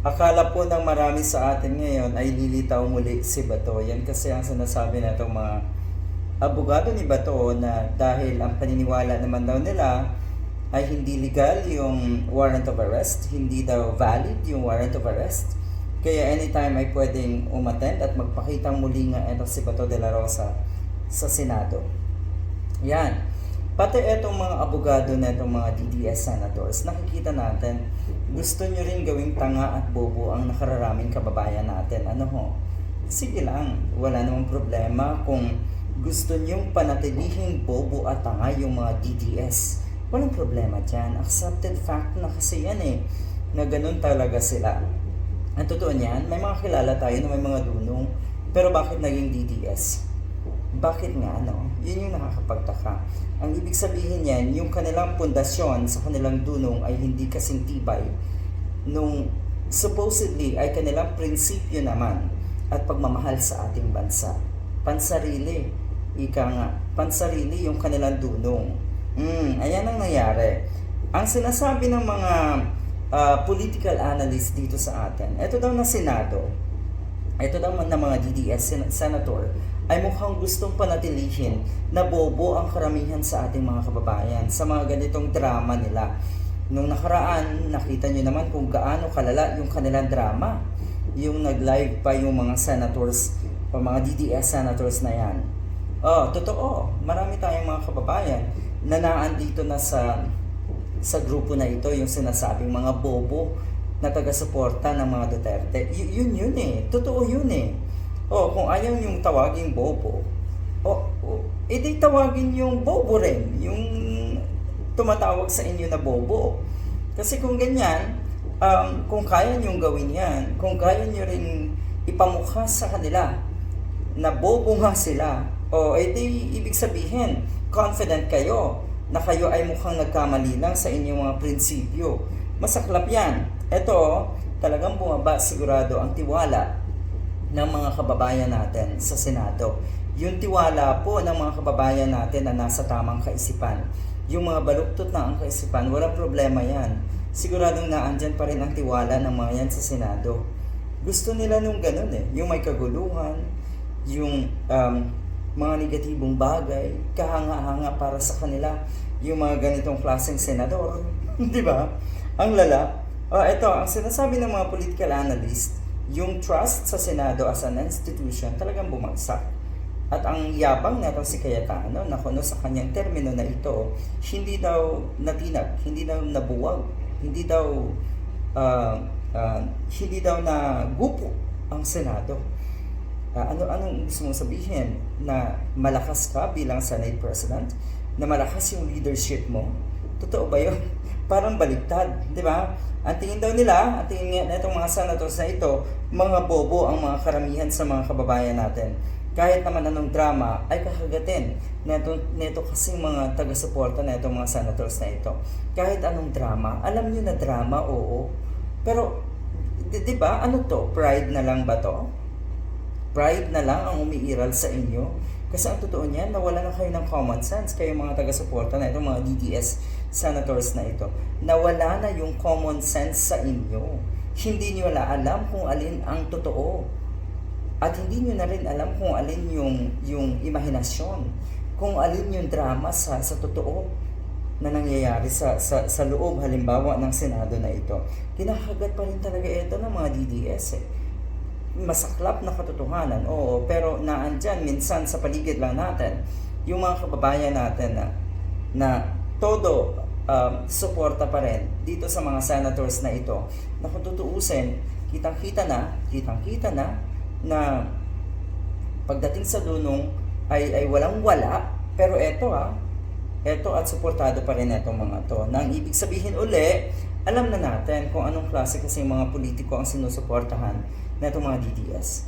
Akala po ng marami sa atin ngayon ay lilitaw muli si Bato. Yan kasi ang sinasabi na itong mga abogado ni Bato na dahil ang paniniwala naman daw nila ay hindi legal yung warrant of arrest, hindi daw valid yung warrant of arrest. Kaya anytime ay pwedeng umattend at magpakitang muli nga ito si Bato de la Rosa sa Senado. Yan. Pati etong mga abogado na itong mga DDS senators, nakikita natin, gusto nyo rin gawing tanga at bobo ang nakararaming kababayan natin. Ano ho? Sige lang, wala namang problema kung gusto nyong panatilihing bobo at tanga yung mga DDS. Walang problema dyan. Accepted fact na kasi yan na ganun talaga sila. Ang totoo niyan, may mga kilala tayo na may mga dunong, pero bakit naging DDS? Bakit nga Yun yung nakakapagtaka. Ang ibig sabihin niyan, yung kanilang pundasyon sa kanilang dunong ay hindi kasing tibay nung supposedly ay kanilang prinsipyo naman at pagmamahal sa ating bansa. Pansarili. Ika nga, pansarili yung kanilang dunong. Ayan ang nangyari. Ang sinasabi ng mga political analyst dito sa atin, ito daw na Senado, ito daw na mga DDS senator, ay mukhang gustong panatilihin na bobo ang karamihan sa ating mga kababayan sa mga ganitong drama nila. Nung nakaraan, nakita nyo naman kung gaano kalala yung kanilang drama. Yung nag-live pa yung mga senators o mga DDS senators na yan. Totoo. Marami tayong mga kababayan na naandito na sa grupo na ito, yung sinasabing mga bobo na taga-suporta ng mga Duterte. Yun Totoo yun kung ayaw yung tawaging bobo, edi tawagin yung bobo rin, yung tumatawag sa inyo na bobo. Kasi kung ganyan, kung kaya nyong gawin yan, kung kaya nyo rin ipamukha sa kanila na bobo nga sila, edi ibig sabihin, confident kayo na kayo ay mukhang nagkamali lang sa inyong mga prinsipyo. Masaklap yan. Ito, talagang bumaba sigurado ang tiwala ng mga kababayan natin sa Senado. Yung tiwala po ng mga kababayan natin na nasa tamang kaisipan. Yung mga baluktot na ang kaisipan, walang problema yan. Siguradong naandyan pa rin ang tiwala ng mga yan sa Senado. Gusto nila nung ganun yung may kaguluhan, yung mga negatibong bagay, kahanga-hanga para sa kanila, yung mga ganitong klaseng senador. Di ba? Ang lala. Ito, ang sinasabi ng mga political analyst, yung trust sa Senado as an institution talagang bumagsak. At ang yabang na si Cayetano na kuno sa kanyang termino na ito, hindi daw natinag, hindi daw nabuwag, hindi daw nagupo ang Senado. Anong gusto mong sabihin? Na malakas ka bilang Senate President? Na malakas yung leadership mo? Totoo ba yun? Parang baliktad, di ba? Ang tingin daw nila, ang tingin na itong mga senators na ito, mga bobo ang mga karamihan sa mga kababayan natin. Kahit naman anong drama ay kakagatin neto kasing mga taga-suporta na itong mga senators na ito. Kahit anong drama, alam nyo na drama, oo. Pero, di ba, ano to? Pride na lang ba to? Pride na lang ang umiiral sa inyo? Kasi ang totoo niyan, nawala na kayo ng common sense, kayo mga taga-suporta na itong mga DDS senators na ito. Nawala na yung common sense sa inyo. Hindi nyo na alam kung alin ang totoo. At hindi nyo na rin alam kung alin yung imahinasyon. Kung alin yung drama sa totoo na nangyayari sa loob halimbawa ng Senado na ito. Kinakagat pa rin talaga ito ng mga DDS Masaklap na katotohanan, pero naandyan minsan sa paligid lang natin yung mga kababayan natin na todo suporta pa rin dito sa mga senators na ito, na kung tutuusin, kitang-kita na pagdating sa dunong ay walang-wala, pero eto at suportado pa rin itong mga to. Nang ibig sabihin uli, alam na natin kung anong klase kasi mga politiko ang sinusuportahan na itong mga DDS.